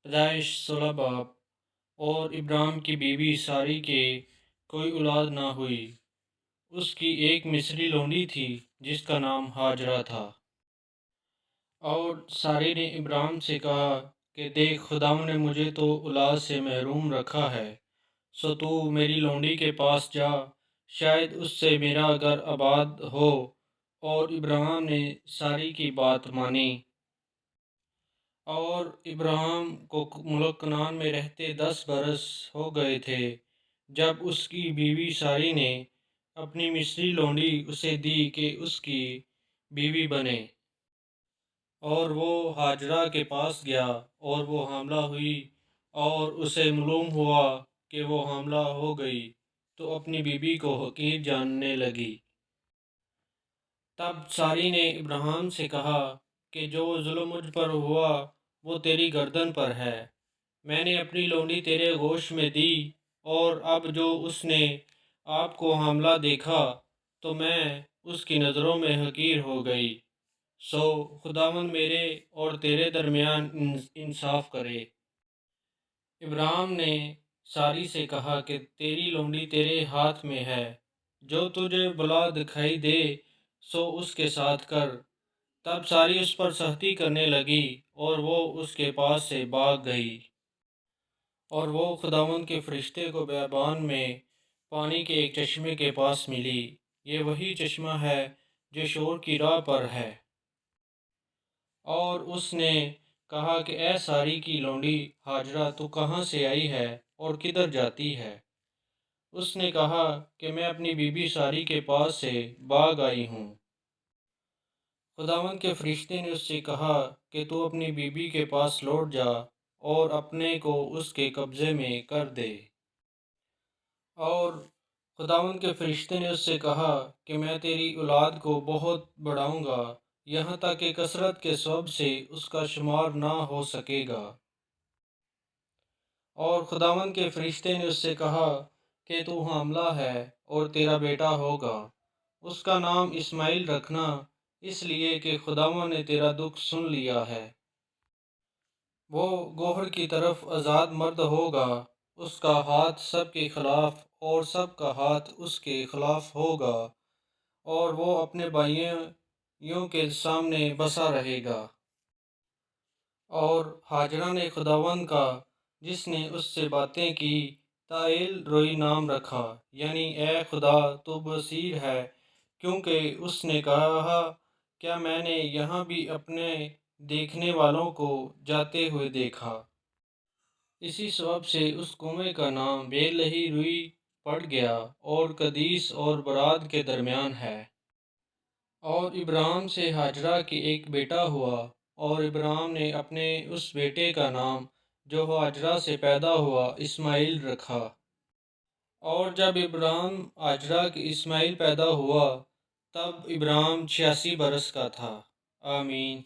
پیدائش 16 باب۔ اور ابراہیم کی بیوی ساری کے کوئی اولاد نہ ہوئی، اس کی ایک مصری لونڈی تھی جس کا نام ہاجرہ تھا۔ اور ساری نے ابراہیم سے کہا کہ دیکھ، خداوند نے مجھے تو اولاد سے محروم رکھا ہے، سو تو میری لونڈی کے پاس جا، شاید اس سے میرا گھر آباد ہو۔ اور ابراہیم نے ساری کی بات مانی۔ اور ابراہیم کو ملک کنعان میں رہتے 10 برس ہو گئے تھے جب اس کی بیوی ساری نے اپنی مصری لونڈی اسے دی کہ اس کی بیوی بنے۔ اور وہ ہاجرہ کے پاس گیا اور وہ حاملہ ہوئی، اور اسے معلوم ہوا کہ وہ حاملہ ہو گئی تو اپنی بیوی کو حقیر جاننے لگی۔ تب ساری نے ابراہیم سے کہا کہ جو ظلم مجھ پر ہوا وہ تیری گردن پر ہے، میں نے اپنی لونڈی تیرے گوشت میں دی، اور اب جو اس نے آپ کو حاملہ دیکھا تو میں اس کی نظروں میں حقیر ہو گئی، سو خداوند میرے اور تیرے درمیان انصاف کرے۔ ابراہیم نے ساری سے کہا کہ تیری لونڈی تیرے ہاتھ میں ہے، جو تجھے بھلا دکھائی دے سو اس کے ساتھ کر۔ تب ساری اس پر سختی کرنے لگی اور وہ اس کے پاس سے بھاگ گئی۔ اور وہ خداوند کے فرشتے کو بیابان میں پانی کے ایک چشمے کے پاس ملی، یہ وہی چشمہ ہے جو شور کی راہ پر ہے۔ اور اس نے کہا کہ اے ساری کی لونڈی ہاجرہ، تو کہاں سے آئی ہے اور کدھر جاتی ہے؟ اس نے کہا کہ میں اپنی بیوی ساری کے پاس سے بھاگ آئی ہوں۔ خداوند کے فرشتے نے اس سے کہا کہ تو اپنی بیوی کے پاس لوٹ جا اور اپنے کو اس کے قبضے میں کر دے۔ اور خداوند کے فرشتے نے اس سے کہا کہ میں تیری اولاد کو بہت بڑھاؤں گا، یہاں تک کہ کثرت کے سبب سے اس کا شمار نہ ہو سکے گا۔ اور خداوند کے فرشتے نے اس سے کہا کہ تو حاملہ ہے اور تیرا بیٹا ہوگا، اس کا نام اسماعیل رکھنا، اس لیے کہ خداوند نے تیرا دکھ سن لیا ہے۔ وہ گوہر کی طرف آزاد مرد ہوگا، اس کا ہاتھ سب کے خلاف اور سب کا ہاتھ اس کے خلاف ہوگا، اور وہ اپنے بھائیوں کے سامنے بسا رہے گا۔ اور ہاجرہ نے خداوند کا جس نے اس سے باتیں کی تائل روئی نام رکھا، یعنی اے خدا تو بصیر ہے، کیونکہ اس نے کہا کیا میں نے یہاں بھی اپنے دیکھنے والوں کو جاتے ہوئے دیکھا۔ اسی سبب سے اس کنویں کا نام بے لہی روئی پڑ گیا اور قدیس اور براد کے درمیان ہے۔ اور ابراہیم سے ہاجرہ کی ایک بیٹا ہوا، اور ابراہیم نے اپنے اس بیٹے کا نام جو ہاجرہ سے پیدا ہوا اسماعیل رکھا۔ اور جب ابراہیم ہاجرہ کی اسماعیل پیدا ہوا تب ابراہیم 86 برس کا تھا۔ آمین۔